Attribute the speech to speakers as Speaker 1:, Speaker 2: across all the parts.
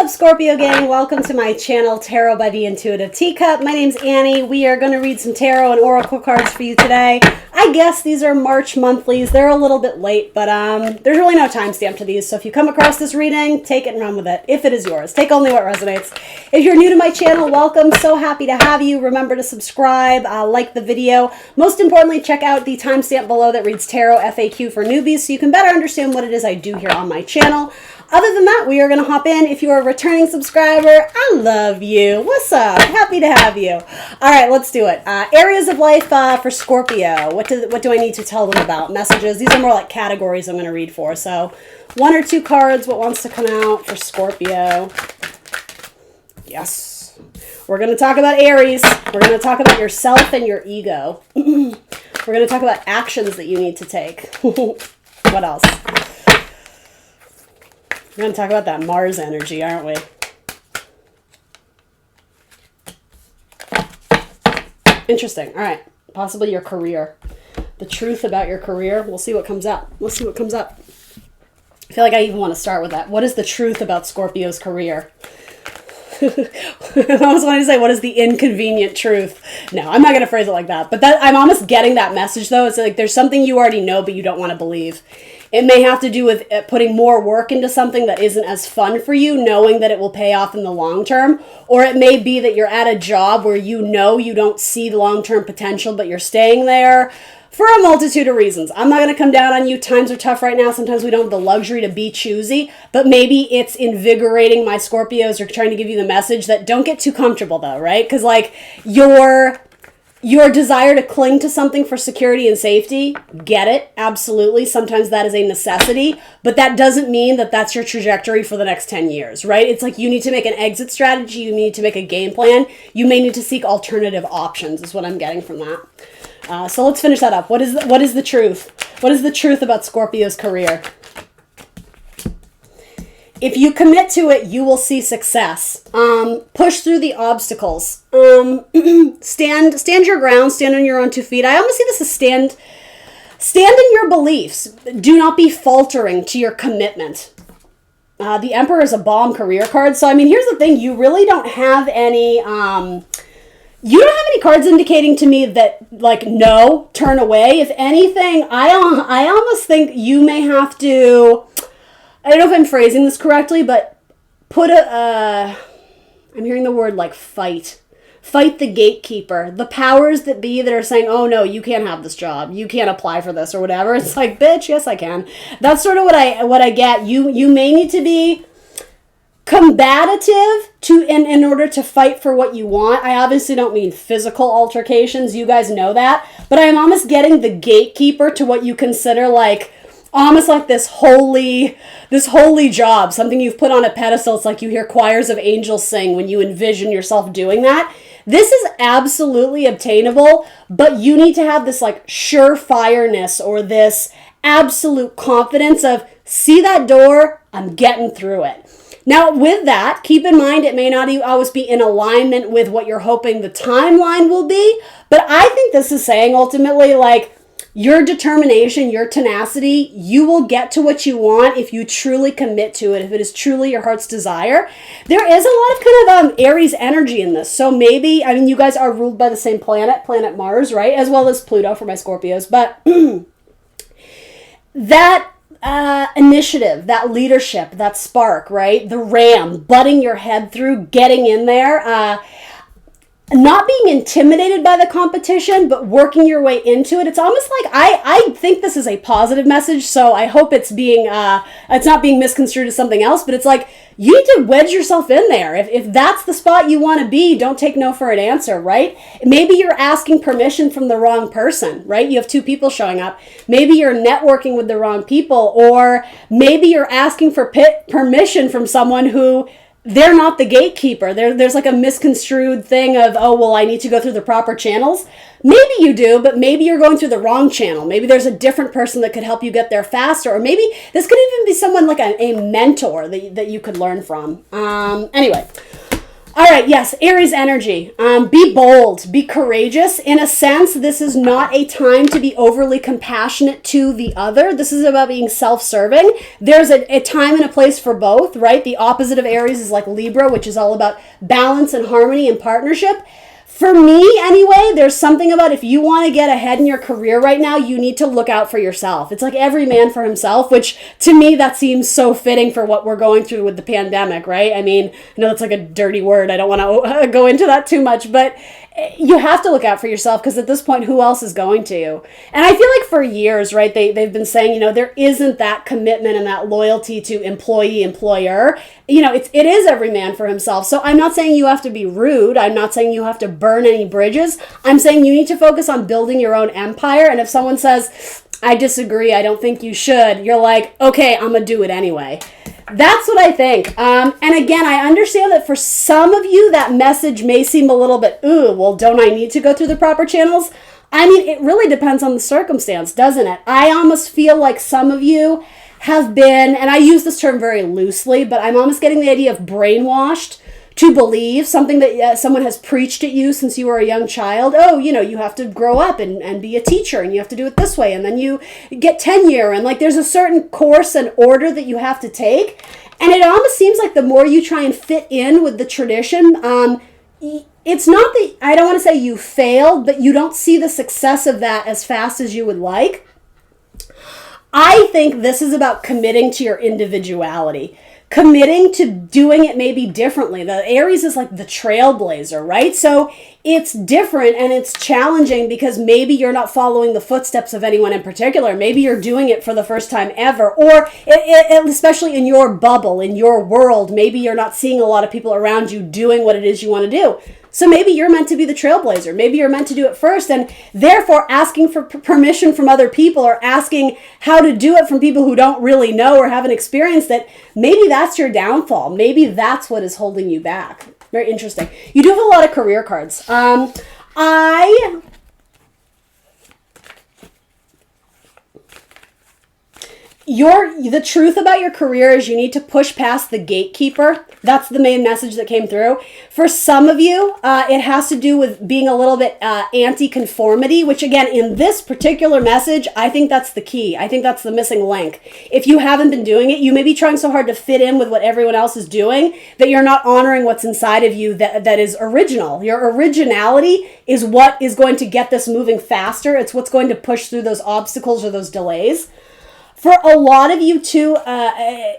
Speaker 1: up, Scorpio gang? Welcome to my channel, Tarot by the Intuitive Teacup. My name's Annie. We are going to read some tarot and oracle cards for you today. I guess these are March monthlies. They're a little bit late, but there's really no timestamp to these. So if you come across this reading, take it and run with it. If it is yours, take only what resonates. If you're new to my channel, welcome. So happy to have you. Remember to subscribe, like the video. Most importantly, check out the timestamp below that reads Tarot FAQ for newbies so you can better understand what it is I do here on my channel. Other than that, we are going to hop in. If you are a returning subscriber, I love you. What's up? Happy to have you. All right, let's do it. Areas of life for Scorpio. What do I need to tell them about? Messages. These are more like categories I'm going to read for. So one or two cards. What wants to come out for Scorpio? Yes. We're going to talk about Aries. We're going to talk about yourself and your ego. We're going to talk about actions that you need to take. What else? We're going to talk about that Mars energy, aren't we? Interesting. All right. Possibly your career. The truth about your career. We'll see what comes up. Let's see what comes up. I feel like I even want to start with that. What is the truth about Scorpio's career? I almost wanted to say, what is the inconvenient truth? No, I'm not going to phrase it like that. But I'm almost getting that message, though. It's like there's something you already know, but you don't want to believe. It may have to do with putting more work into something that isn't as fun for you, knowing that it will pay off in the long term. Or it may be that you're at a job where you know you don't see the long-term potential, but you're staying there for a multitude of reasons. I'm not going to come down on you. Times are tough right now. Sometimes we don't have the luxury to be choosy, but maybe it's invigorating my Scorpios or trying to give you the message that don't get too comfortable though, right? Because like your desire to cling to something for security and safety, get it, absolutely. Sometimes that is a necessity, but that doesn't mean that that's your trajectory for the next 10 years, right? It's like you need to make an exit strategy. You need to make a game plan. You may need to seek alternative options is what I'm getting from that. So let's finish that up. What is the truth? What is the truth about Scorpio's career? If you commit to it, you will see success. Push through the obstacles. Stand your ground. Stand on your own 2 feet. I almost see this as stand in your beliefs. Do not be faltering to your commitment. The Emperor is a bomb career card. So, I mean, here's the thing. You really don't have any... You don't have any cards indicating to me that, like, no, turn away. If anything, I almost think you may have to... I don't know if I'm phrasing this correctly, but put I'm hearing the word like fight. Fight the gatekeeper. The powers that be that are saying, oh no, you can't have this job. You can't apply for this or whatever. It's like, bitch, yes I can. That's sort of what I get. You may need to be combative in order to fight for what you want. I obviously don't mean physical altercations. You guys know that. But I am almost getting the gatekeeper to what you consider like almost like this holy job, something you've put on a pedestal. It's like you hear choirs of angels sing when you envision yourself doing that. This is absolutely obtainable, but you need to have this like surefireness or this absolute confidence of, see that door, I'm getting through it. Now, with that, keep in mind it may not always be in alignment with what you're hoping the timeline will be, but I think this is saying ultimately like, your determination, your tenacity, you will get to what you want if you truly commit to it, if it is truly your heart's desire. There is a lot of kind of Aries energy in this. So maybe, I mean, you guys are ruled by the same planet Mars, right? As well as Pluto for my Scorpios. But that initiative, that leadership, that spark, right? The ram, butting your head through, getting in there, not being intimidated by the competition, but working your way into it. It's almost like, I think this is a positive message, so I hope it's not being misconstrued as something else, but it's like, you need to wedge yourself in there. If that's the spot you want to be, don't take no for an answer, right? Maybe you're asking permission from the wrong person, right? You have 2 people showing up. Maybe you're networking with the wrong people, or maybe you're asking for permission from someone who they're not the gatekeeper. There's like a misconstrued thing of, oh, well, I need to go through the proper channels. Maybe you do, but maybe you're going through the wrong channel. Maybe there's a different person that could help you get there faster. Or maybe this could even be someone like a mentor that you could learn from. Anyway, All right, yes, Aries energy. Be bold, be courageous. In a sense, this is not a time to be overly compassionate to the other. This is about being self-serving. There's a time and a place for both, right? The opposite of Aries is like Libra, which is all about balance and harmony and partnership. For me, anyway, there's something about if you want to get ahead in your career right now, you need to look out for yourself. It's like every man for himself, which to me, that seems so fitting for what we're going through with the pandemic, right? I mean, I know that's like a dirty word. I don't want to go into that too much, but you have to look out for yourself because at this point, who else is going to? And I feel like for years, right, they've been saying, there isn't that commitment and that loyalty to employee-employer. It is every man for himself. So I'm not saying you have to be rude. I'm not saying you have to burn any bridges. I'm saying you need to focus on building your own empire. And if someone says, I disagree, I don't think you should, you're like, okay, I'm going to do it anyway. That's what I think. And again, I understand that for some of you, that message may seem a little bit, well, don't I need to go through the proper channels? I mean, it really depends on the circumstance, doesn't it? I almost feel like some of you have been, and I use this term very loosely, but I'm almost getting the idea of brainwashed to believe something that someone has preached at you since you were a young child. Oh, you have to grow up and be a teacher and you have to do it this way. And then you get tenure and like there's a certain course and order that you have to take. And it almost seems like the more you try and fit in with the tradition, it's not that, I don't want to say you failed, but you don't see the success of that as fast as you would like. I think this is about committing to your individuality. Committing to doing it maybe differently. The Aries is like the trailblazer, right? So it's different and it's challenging because maybe you're not following the footsteps of anyone in particular. Maybe you're doing it for the first time ever, or especially in your bubble, in your world, maybe you're not seeing a lot of people around you doing what it is you want to do. So maybe you're meant to be the trailblazer. Maybe you're meant to do it first, and therefore asking for permission from other people or asking how to do it from people who don't really know or haven't experienced it, maybe that's your downfall. Maybe that's what is holding you back. Very interesting. You do have a lot of career cards. The truth about your career is you need to push past the gatekeeper. That's the main message that came through. For some of you, it has to do with being a little bit anti-conformity, which again, in this particular message, I think that's the key. I think that's the missing link. If you haven't been doing it, you may be trying so hard to fit in with what everyone else is doing that you're not honoring what's inside of you that is original. Your originality is what is going to get this moving faster. It's what's going to push through those obstacles or those delays. For a lot of you too, I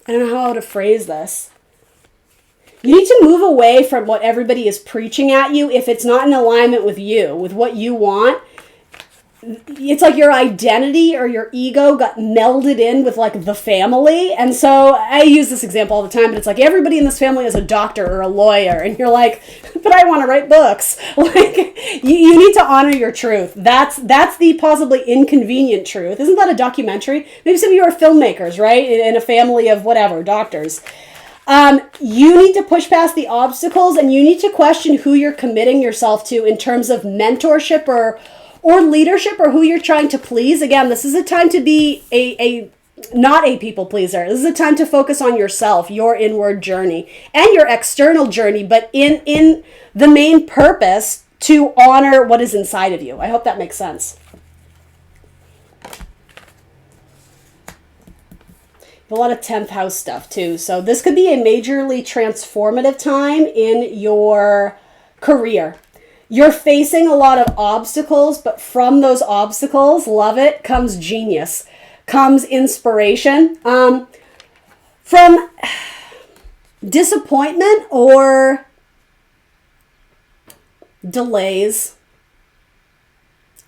Speaker 1: don't know how to phrase this. You need to move away from what everybody is preaching at you if it's not in alignment with you, with what you want. It's like your identity or your ego got melded in with like the family. And so I use this example all the time, but it's like everybody in this family is a doctor or a lawyer. And you're like, but I want to write books. Like you need to honor your truth. That's the possibly inconvenient truth. Isn't that a documentary? Maybe some of you are filmmakers, right? In a family of whatever, doctors. You need to push past the obstacles and you need to question who you're committing yourself to in terms of mentorship or leadership or who you're trying to please. Again, this is a time to be not a people pleaser. This is a time to focus on yourself, your inward journey and your external journey, but in the main purpose to honor what is inside of you. I hope that makes sense. A lot of 10th house stuff too. So this could be a majorly transformative time in your career. You're facing a lot of obstacles, but from those obstacles, love it, comes genius, comes inspiration. From disappointment or delays,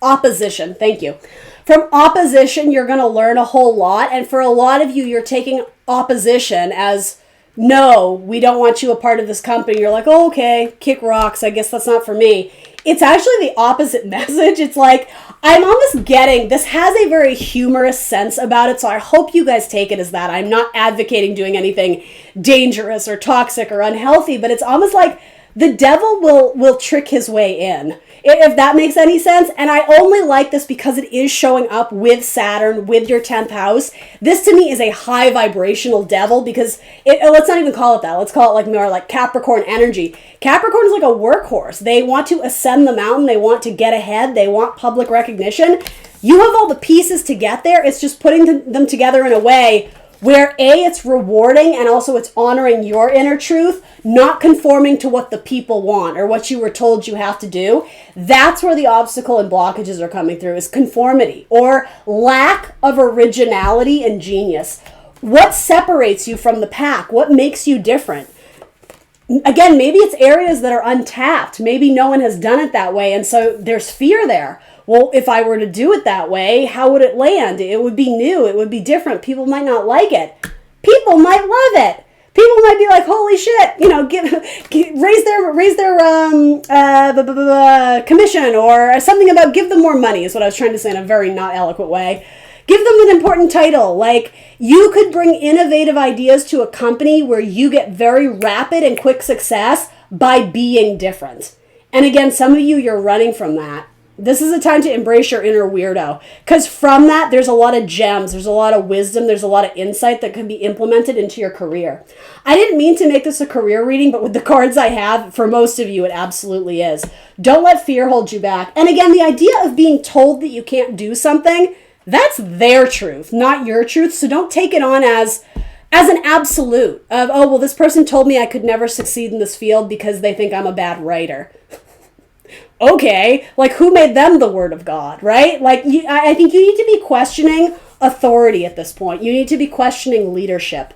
Speaker 1: opposition, thank you. From opposition, you're going to learn a whole lot. And for a lot of you, you're taking opposition as, no, we don't want you a part of this company. You're like, oh, okay, kick rocks. I guess that's not for me. It's actually the opposite message. It's like, I'm almost getting, this has a very humorous sense about it. So I hope you guys take it as that. I'm not advocating doing anything dangerous or toxic or unhealthy, but it's almost like the devil will trick his way in, if that makes any sense. And I only like this because it is showing up with Saturn, with your 10th house. This to me is a high vibrational devil, because let's not even call it that. Let's call it like more like Capricorn energy. Capricorn is like a workhorse. They want to ascend the mountain. They want to get ahead. They want public recognition. You have all the pieces to get there. It's just putting them together in a way where it's rewarding, and also it's honoring your inner truth, not conforming to what the people want or what you were told you have to do. That's where the obstacle and blockages are coming through, is conformity or lack of originality and genius. What separates you from the pack? What makes you different? Again, maybe it's areas that are untapped. Maybe no one has done it that way, and so there's fear there. Well, if I were to do it that way, how would it land? It would be new. It would be different. People might not like it. People might love it. People might be like, "Holy shit!" Raise their commission, or something about give them more money. Is what I was trying to say in a very not eloquent way. Give them an important title. Like, you could bring innovative ideas to a company where you get very rapid and quick success by being different. And again, some of you, you're running from that. This is a time to embrace your inner weirdo, because from that, there's a lot of gems, there's a lot of wisdom, there's a lot of insight that can be implemented into your career. I didn't mean to make this a career reading, but with the cards I have, for most of you, it absolutely is. Don't let fear hold you back. And again, the idea of being told that you can't do something, that's their truth, not your truth. So don't take it on as an absolute of, oh, well, this person told me I could never succeed in this field because they think I'm a bad writer. Okay, like, who made them the word of God, right? Like, I think you need to be questioning authority at this point. You need to be questioning leadership.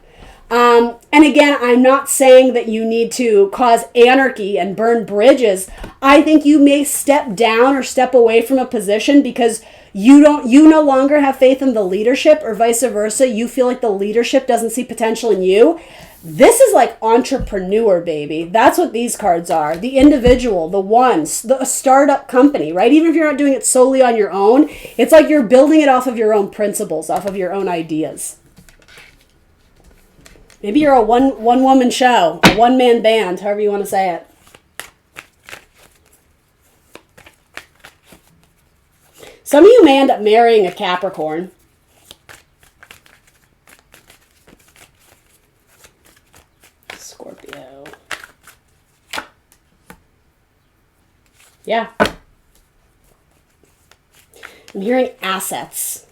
Speaker 1: And again, I'm not saying that you need to cause anarchy and burn bridges. I think you may step down or step away from a position because you no longer have faith in the leadership, or vice versa. You feel like the leadership doesn't see potential in you. This is like entrepreneur, baby. That's what these cards are. The individual, the ones, a startup company, right? Even if you're not doing it solely on your own, it's like you're building it off of your own principles, off of your own ideas. Maybe you're a one-woman show, a one-man band, however you want to say it. Some of you may end up marrying a Capricorn. Scorpio. Yeah. I'm hearing assets.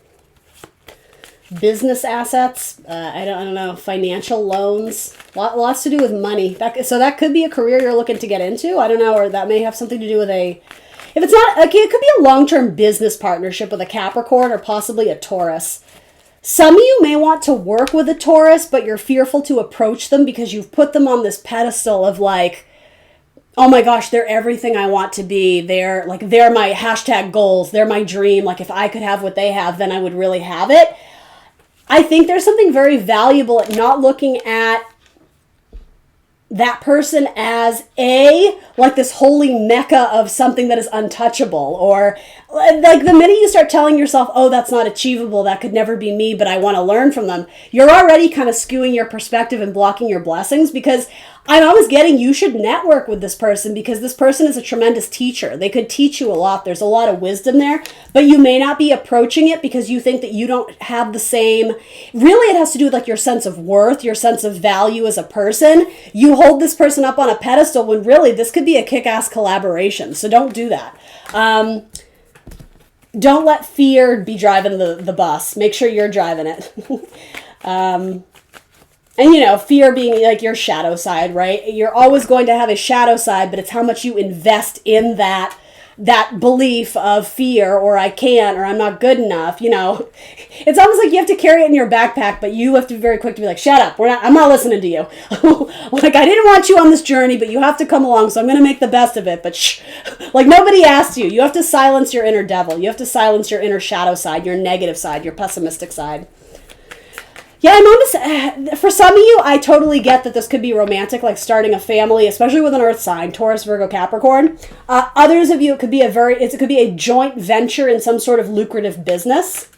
Speaker 1: Business assets. I don't know. Financial loans. Lots to do with money. So that could be a career you're looking to get into. I don't know. Or that may have something to do with if it's not, okay, it could be a long-term business partnership with a Capricorn or possibly a Taurus. Some of you may want to work with a Taurus, but you're fearful to approach them because you've put them on this pedestal of like, oh my gosh, they're everything I want to be. They're my hashtag goals. They're my dream. Like, if I could have what they have, then I would really have it. I think there's something very valuable at not looking at that person as like this holy mecca of something that is untouchable, or like the minute you start telling yourself, oh, that's not achievable, that could never be me, but I want to learn from them, you're already kind of skewing your perspective and blocking your blessings, because I'm always getting you should network with this person because this person is a tremendous teacher. They could teach you a lot. There's a lot of wisdom there, but you may not be approaching it because you think that you don't have the same. Really, it has to do with like your sense of worth, your sense of value as a person. You hold this person up on a pedestal when really this could be a kick-ass collaboration. So don't do that. Don't let fear be driving the bus. Make sure you're driving it. And, fear being like your shadow side, right? You're always going to have a shadow side, but it's how much you invest in that belief of fear, or I can't, or I'm not good enough. It's almost like you have to carry it in your backpack, but you have to be very quick to be like, shut up. I'm not listening to you. Like, I didn't want you on this journey, but you have to come along. So I'm going to make the best of it. But shh, like, nobody asked you. You have to silence your inner devil. You have to silence your inner shadow side, your negative side, your pessimistic side. Yeah, for some of you, I totally get that this could be romantic, like starting a family, especially with an earth sign, Taurus, Virgo, Capricorn. Others of you, it could be a joint venture in some sort of lucrative business.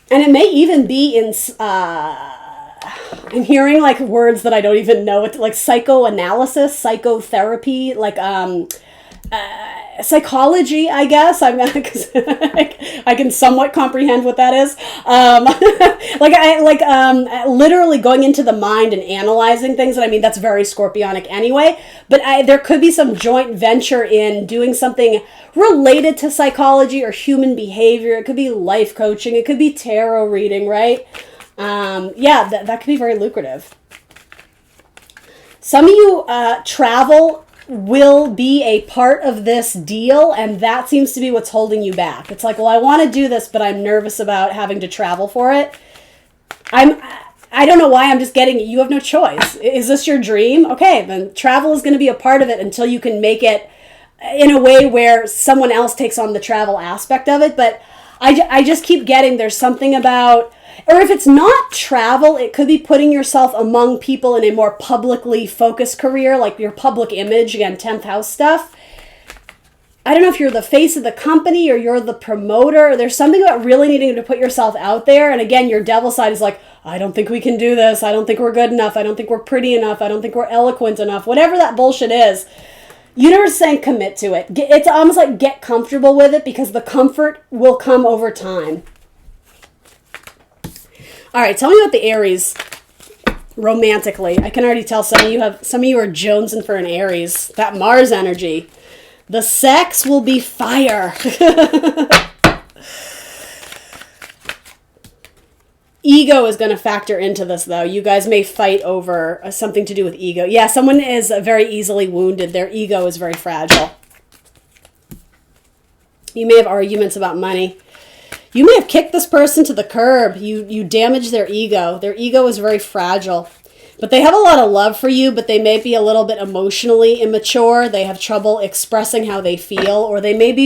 Speaker 1: And it may even be in, I'm hearing like words that I don't even know. It's like psychoanalysis, psychotherapy, like psychology, I guess. I'm I can somewhat comprehend what that is. Literally going into the mind and analyzing things. And I mean, that's very Scorpionic anyway. But there could be some joint venture in doing something related to psychology or human behavior. It could be life coaching. It could be tarot reading, right? That could be very lucrative. Some of you travel will be a part of this deal, and that seems to be what's holding you back. It's like, well, I want to do this, but I'm nervous about having to travel for it. I don't know why, I'm just getting it. You have no choice. Is this your dream? Okay, then travel is going to be a part of it until you can make it in a way where someone else takes on the travel aspect of it. But I just keep getting there's something about, or if it's not travel, it could be putting yourself among people in a more publicly focused career, like your public image, again, 10th house stuff. I don't know if you're the face of the company or you're the promoter. There's something about really needing to put yourself out there. And again, your devil side is like, I don't think we can do this. I don't think we're good enough. I don't think we're pretty enough. I don't think we're eloquent enough. Whatever that bullshit is. Universe is saying commit to it. It's almost like get comfortable with it, because the comfort will come over time. All right, tell me about the Aries romantically. I can already tell some of you are jonesing for an Aries. That Mars energy. The sex will be fire. Ego is going to factor into this, though. You guys may fight over something to do with ego. Yeah, someone is very easily wounded. Their ego is very fragile. You may have arguments about money. You may have kicked this person to the curb. You damaged their ego. Their ego is very fragile. But they have a lot of love for you, but they may be a little bit emotionally immature. They have trouble expressing how they feel, or they may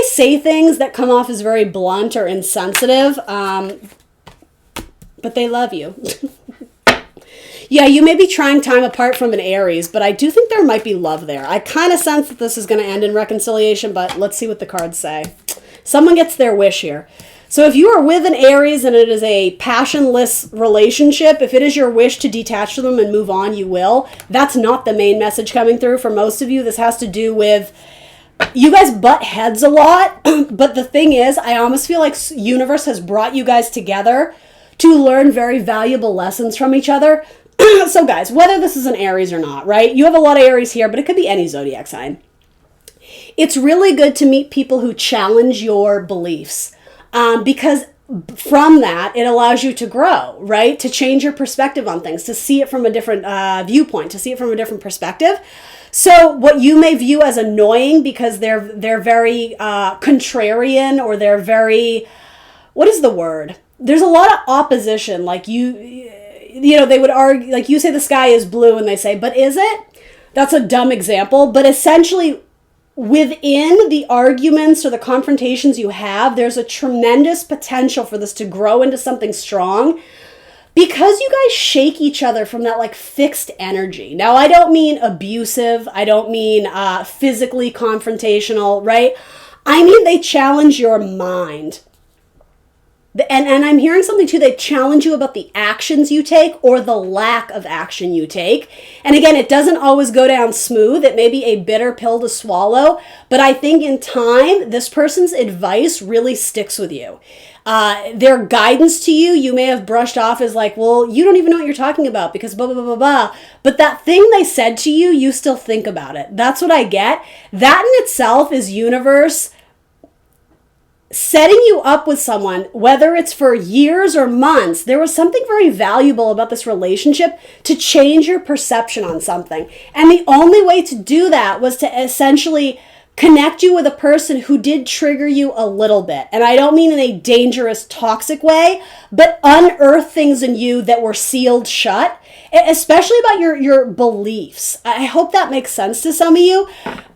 Speaker 1: say things that come off as very blunt or insensitive, but they love you. Yeah, you may be trying time apart from an Aries, but I do think there might be love there. I kind of sense that this is going to end in reconciliation, but let's see what the cards say. Someone gets their wish here. So if you are with an Aries and it is a passionless relationship, if it is your wish to detach from them and move on, you will. That's not the main message coming through. For most of you, this has to do with you guys butt heads a lot. But the thing is, I almost feel like universe has brought you guys together to learn very valuable lessons from each other. So guys, whether this is an Aries or not, right? You have a lot of Aries here, but it could be any zodiac sign. It's really good to meet people who challenge your beliefs. Because from that, it allows you to grow, right? To change your perspective on things, to see it from a different viewpoint, to see it from a different perspective. So what you may view as annoying because they're very contrarian, or they're very, what is the word? There's a lot of opposition. Like they would argue, like you say the sky is blue and they say, but is it? That's a dumb example. But essentially, within the arguments or the confrontations you have, there's a tremendous potential for this to grow into something strong, because you guys shake each other from that like fixed energy. Now, I don't mean abusive. I don't mean physically confrontational, right? I mean, they challenge your mind. And I'm hearing something too, they challenge you about the actions you take or the lack of action you take. And again, it doesn't always go down smooth. It may be a bitter pill to swallow, but I think in time, this person's advice really sticks with you. Their guidance to you, you may have brushed off as like, well, you don't even know what you're talking about because blah, blah, blah, blah, blah. But that thing they said to you, you still think about it. That's what I get. That in itself is universe setting you up with someone, whether it's for years or months. There was something very valuable about this relationship to change your perception on something. And the only way to do that was to essentially connect you with a person who did trigger you a little bit. And I don't mean in a dangerous, toxic way, but unearth things in you that were sealed shut, especially about your beliefs. I hope that makes sense to some of you,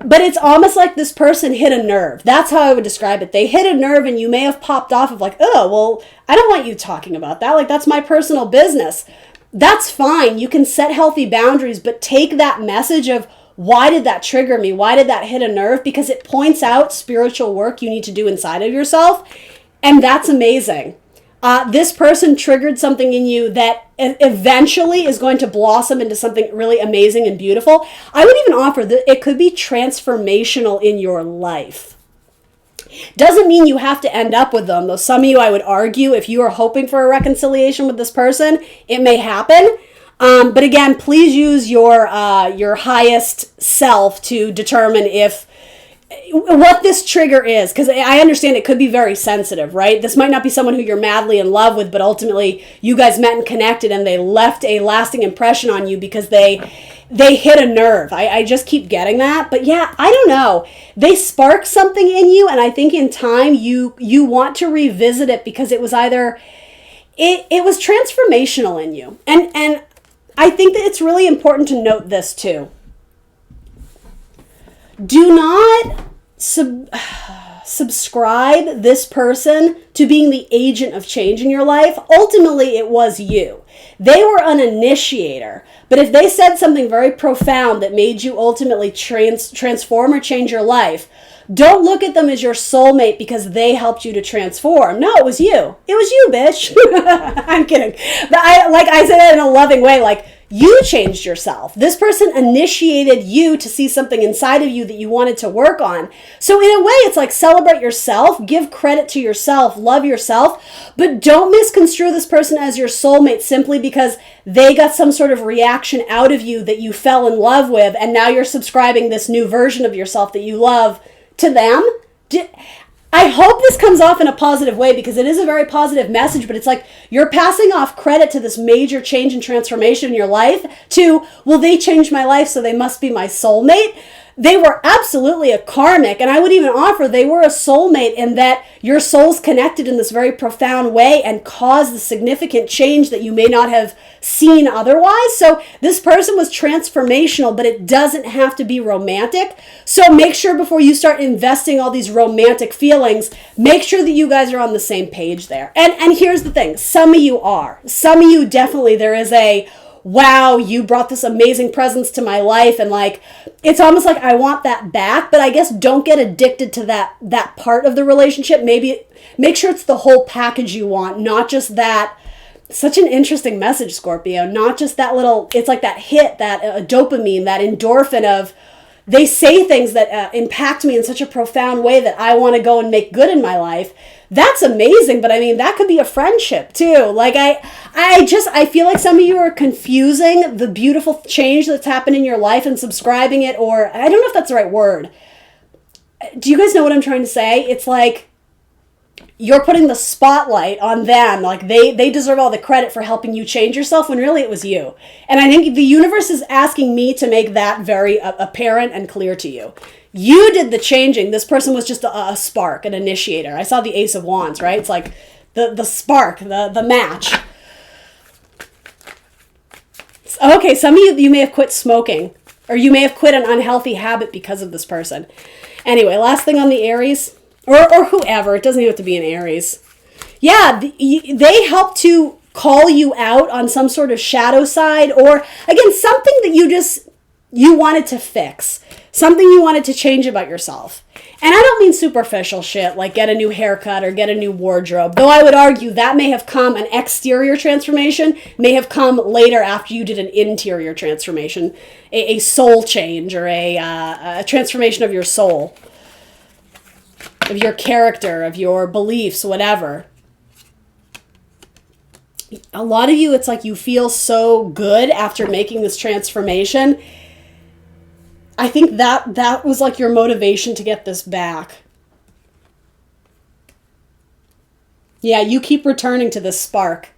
Speaker 1: but it's almost like this person hit a nerve. That's how I would describe it. They hit a nerve and you may have popped off of like, oh, well, I don't want you talking about that. Like, that's my personal business. That's fine. You can set healthy boundaries, but take that message of, why did that trigger me? Why did that hit a nerve? Because it points out spiritual work you need to do inside of yourself. And that's amazing. This person triggered something in you that eventually is going to blossom into something really amazing and beautiful. I would even offer that it could be transformational in your life. Doesn't mean you have to end up with them, though some of you, I would argue, if you are hoping for a reconciliation with this person, it may happen. But again, please use your highest self to determine what this trigger is, because I understand it could be very sensitive, right? This might not be someone who you're madly in love with, but ultimately you guys met and connected and they left a lasting impression on you because they hit a nerve. I just keep getting that. But yeah, I don't know. They spark something in you, and I think in time you want to revisit it because it was either it was transformational in you. And I think that it's really important to note this too. Do not subscribe this person to being the agent of change in your life. Ultimately, it was you. They were an initiator. But if they said something very profound that made you ultimately transform or change your life, don't look at them as your soulmate because they helped you to transform. No, it was you. It was you, bitch. I'm kidding. But I say that in a loving way, like, you changed yourself. This person initiated you to see something inside of you that you wanted to work on. So in a way, it's like, celebrate yourself, give credit to yourself, love yourself, but don't misconstrue this person as your soulmate simply because they got some sort of reaction out of you that you fell in love with, and now you're subscribing this new version of yourself that you love to them. I hope this comes off in a positive way because it is a very positive message, but it's like you're passing off credit to this major change and transformation in your life to, well, they changed my life, so they must be my soulmate. They were absolutely a karmic, and I would even offer they were a soulmate in that your souls connected in this very profound way and caused the significant change that you may not have seen otherwise. So this person was transformational, but it doesn't have to be romantic. So make sure before you start investing all these romantic feelings, make sure that you guys are on the same page there. And here's the thing, some of you are. Some of you definitely, there is a, wow, you brought this amazing presence to my life, and like, it's almost like I want that back, but I guess don't get addicted to that part of the relationship. Maybe make sure it's the whole package you want, not just that. Such an interesting message, Scorpio, not just that little, it's like that hit, that dopamine, that endorphin of, they say things that impact me in such a profound way that I want to go and make good in my life. That's amazing, but I mean, that could be a friendship too. Like I feel like some of you are confusing the beautiful change that's happened in your life and subscribing it, or I don't know if that's the right word. Do you guys know what I'm trying to say? It's like you're putting the spotlight on them, like they deserve all the credit for helping you change yourself, when really it was you. And I think the universe is asking me to make that very apparent and clear to you. You did the changing. This person was just a spark, an initiator. I saw the Ace of Wands, right? It's like the spark, the match. Okay, some of you may have quit smoking, or you may have quit an unhealthy habit because of this person. Anyway, last thing on the Aries, or whoever, it doesn't even have to be an Aries. Yeah, they help to call you out on some sort of shadow side, or again, something that you wanted to fix. Something you wanted to change about yourself. And I don't mean superficial shit like get a new haircut or get a new wardrobe. Though I would argue that may have come, an exterior transformation may have come later after you did an interior transformation. A soul change, or a transformation of your soul. Of your character, of your beliefs, whatever. A lot of you, it's like you feel so good after making this transformation. I think that was like your motivation to get this back. Yeah, you keep returning to this spark.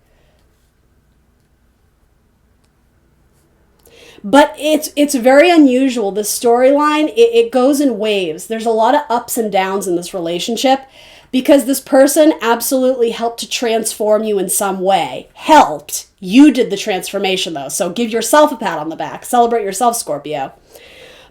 Speaker 1: But it's very unusual. This storyline, it goes in waves. There's a lot of ups and downs in this relationship because this person absolutely helped to transform you in some way. Helped. You did the transformation though. So give yourself a pat on the back. Celebrate yourself, Scorpio.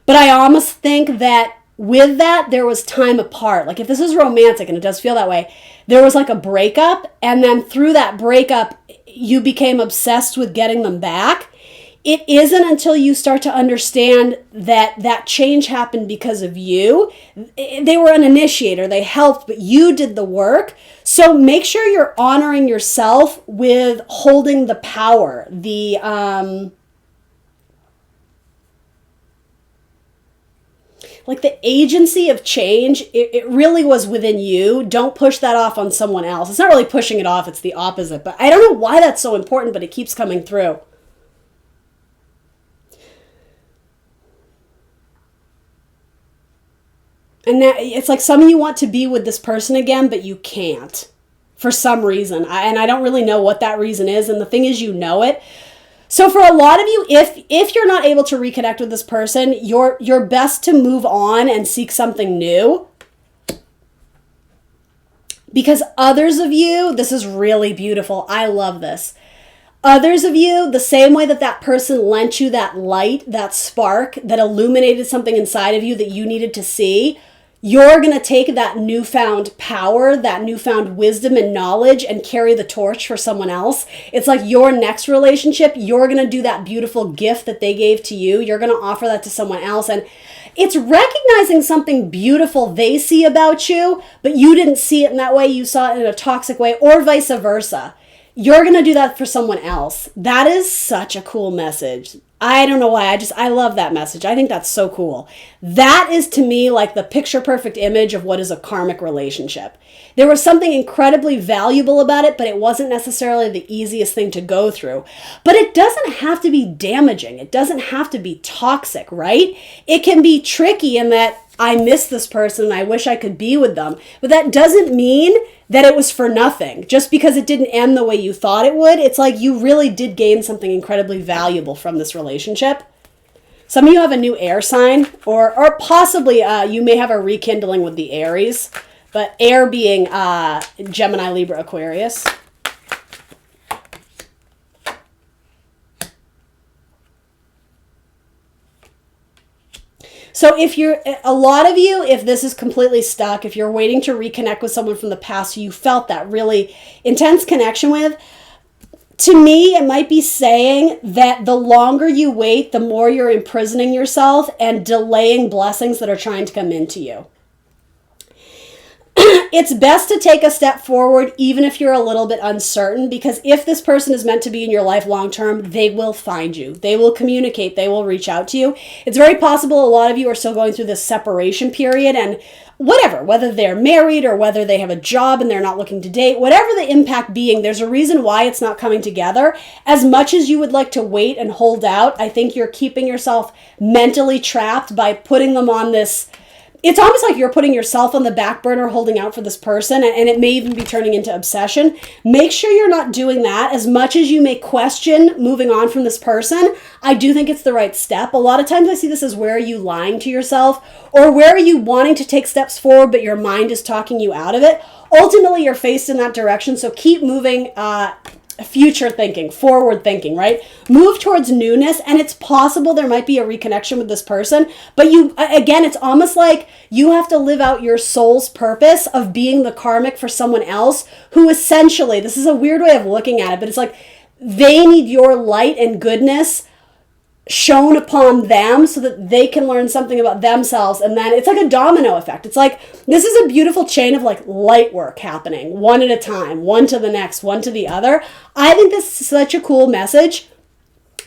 Speaker 1: But I almost think that with that, there was time apart. Like if this is romantic, and it does feel that way, there was like a breakup. And then through that breakup, you became obsessed with getting them back. it isn't until you start to understand that that change happened because of you. They were an initiator, they helped, but you did the work. So make sure you're honoring yourself with holding the power, like the agency of change. It really was within you. Don't push that off on someone else. It's not really pushing it off, it's the opposite. But I don't know why that's so important, but it keeps coming through. And that, it's like some of you want to be with this person again, but you can't for some reason. And I don't really know what that reason is. And the thing is, you know it. So for a lot of you, if you're not able to reconnect with this person, you're best to move on and seek something new. Because others of you, this is really beautiful. I love this. Others of you, the same way that that person lent you that light, that spark, that illuminated something inside of you that you needed to see, you're going to take that newfound power, that newfound wisdom and knowledge and carry the torch for someone else. It's like your next relationship, you're going to do that beautiful gift that they gave to you. You're going to offer that to someone else. And it's recognizing something beautiful they see about you, but you didn't see it in that way. You saw it in a toxic way, or vice versa. You're going to do that for someone else. That is such a cool message. I don't know why. I love that message. I think that's so cool. That is to me like the picture perfect image of what is a karmic relationship. There was something incredibly valuable about it, but it wasn't necessarily the easiest thing to go through. But it doesn't have to be damaging. It doesn't have to be toxic, right? It can be tricky in that I miss this person and I wish I could be with them. But that doesn't mean that it was for nothing. Just because it didn't end the way you thought it would, it's like you really did gain something incredibly valuable from this relationship. Some of you have a new air sign, or possibly you may have a rekindling with the Aries, but air being Gemini, Libra, Aquarius. So if you're, a lot of you, if this is completely stuck, if you're waiting to reconnect with someone from the past who you felt that really intense connection with, to me, it might be saying that the longer you wait, the more you're imprisoning yourself and delaying blessings that are trying to come into you. It's best to take a step forward, even if you're a little bit uncertain, because if this person is meant to be in your life long term, they will find you. They will communicate. They will reach out to you. It's very possible a lot of you are still going through this separation period, and whether they're married or whether they have a job and they're not looking to date, whatever the impact being, there's a reason why it's not coming together. As much as you would like to wait and hold out, I think you're keeping yourself mentally trapped by putting them on this. It's almost like you're putting yourself on the back burner, holding out for this person, and it may even be turning into obsession. Make sure you're not doing that. As much as you may question moving on from this person, I do think it's the right step. A lot of times I see this as where are you lying to yourself, or where are you wanting to take steps forward, but your mind is talking you out of it. Ultimately, you're faced in that direction, so keep moving future thinking, forward thinking, right? Move towards newness, and it's possible there might be a reconnection with this person, but again, it's almost like you have to live out your soul's purpose of being the karmic for someone else who essentially, this is a weird way of looking at it, but it's like they need your light and goodness shown upon them so that they can learn something about themselves. And then it's like a domino effect. It's like, this is a beautiful chain of like light work happening one at a time, one to the next, one to the other. I think this is such a cool message,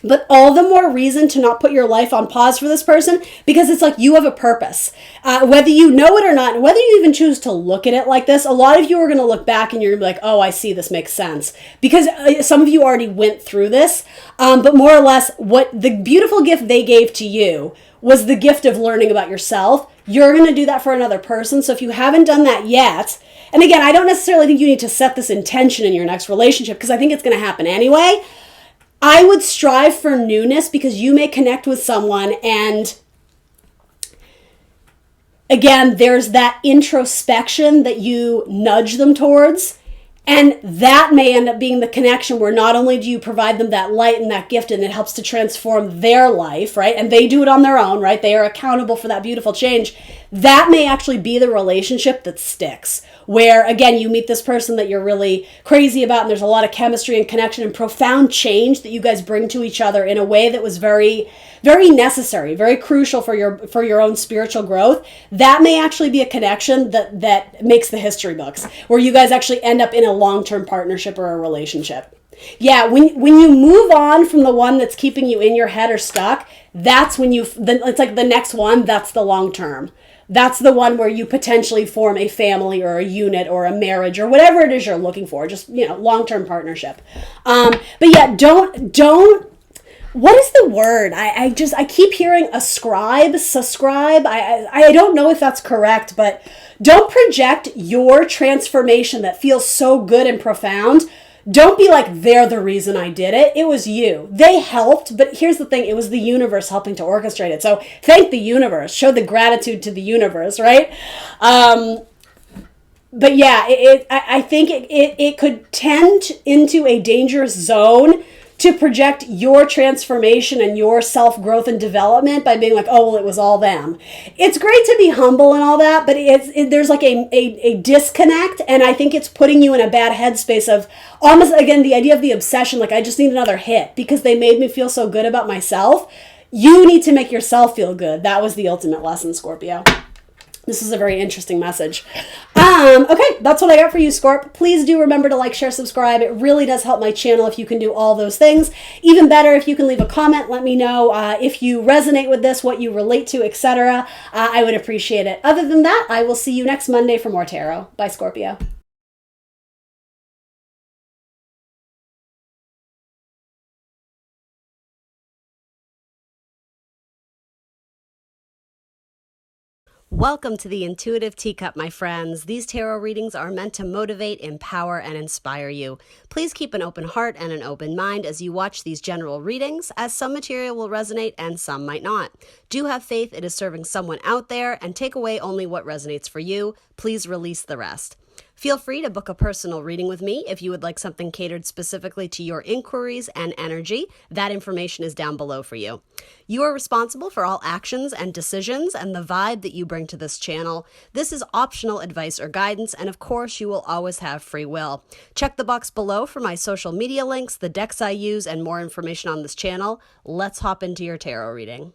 Speaker 1: but all the more reason to not put your life on pause for this person, because it's like you have a purpose. Whether you know it or not, and whether you even choose to look at it like this, a lot of you are going to look back and you're going to be like, oh, I see, this makes sense. Because some of you already went through this, but more or less what the beautiful gift they gave to you was the gift of learning about yourself. You're going to do that for another person. So if you haven't done that yet, and again, I don't necessarily think you need to set this intention in your next relationship, because I think it's going to happen anyway. I would strive for newness, because you may connect with someone and again, there's that introspection that you nudge them towards, and that may end up being the connection where not only do you provide them that light and that gift and it helps to transform their life, right? And they do it on their own, right? They are accountable for that beautiful change. that may actually be the relationship that sticks. Where, again, you meet this person that you're really crazy about, and there's a lot of chemistry and connection and profound change that you guys bring to each other in a way that was very, very necessary, very crucial for your own spiritual growth. That may actually be a connection that makes the history books, where you guys actually end up in a long-term partnership or a relationship. Yeah, when you move on from the one that's keeping you in your head or stuck, that's when it's like the next one, that's the long term. That's the one where you potentially form a family or a unit or a marriage or whatever it is you're looking for. Just, long-term partnership. But yeah, don't, what is the word? I keep hearing subscribe. I don't know if that's correct, but don't project your transformation that feels so good and profound. Don't be like, they're the reason I did it. It was you. They helped, but here's the thing. It was the universe helping to orchestrate it. So thank the universe. Show the gratitude to the universe, right? But yeah, I think it could tend into a dangerous zone to project your transformation and your self-growth and development by being like, oh, well, it was all them. It's great to be humble and all that, but there's like a disconnect, and I think it's putting you in a bad headspace of almost, again, the idea of the obsession, like I just need another hit because they made me feel so good about myself. You need to make yourself feel good. That was the ultimate lesson, Scorpio. This is a very interesting message. Okay, that's what I got for you, Scorp. Please do remember to like, share, subscribe. It really does help my channel if you can do all those things. Even better, if you can leave a comment, let me know if you resonate with this, what you relate to, etc. I would appreciate it. Other than that, I will see you next Monday for more tarot. Bye, Scorpio. Welcome to the Intuitive Teacup, my friends. These tarot readings are meant to motivate, empower, and inspire you. Please keep an open heart and an open mind as you watch these general readings, as some material will resonate and some might not. Do have faith it is serving someone out there, and take away only what resonates for you. Please release the rest. Feel free to book a personal reading with me if you would like something catered specifically to your inquiries and energy. That information is down below for you. You are responsible for all actions and decisions and the vibe that you bring to this channel. This is optional advice or guidance, and of course, you will always have free will. Check the box below for my social media links, the decks I use, and more information on this channel. Let's hop into your tarot reading.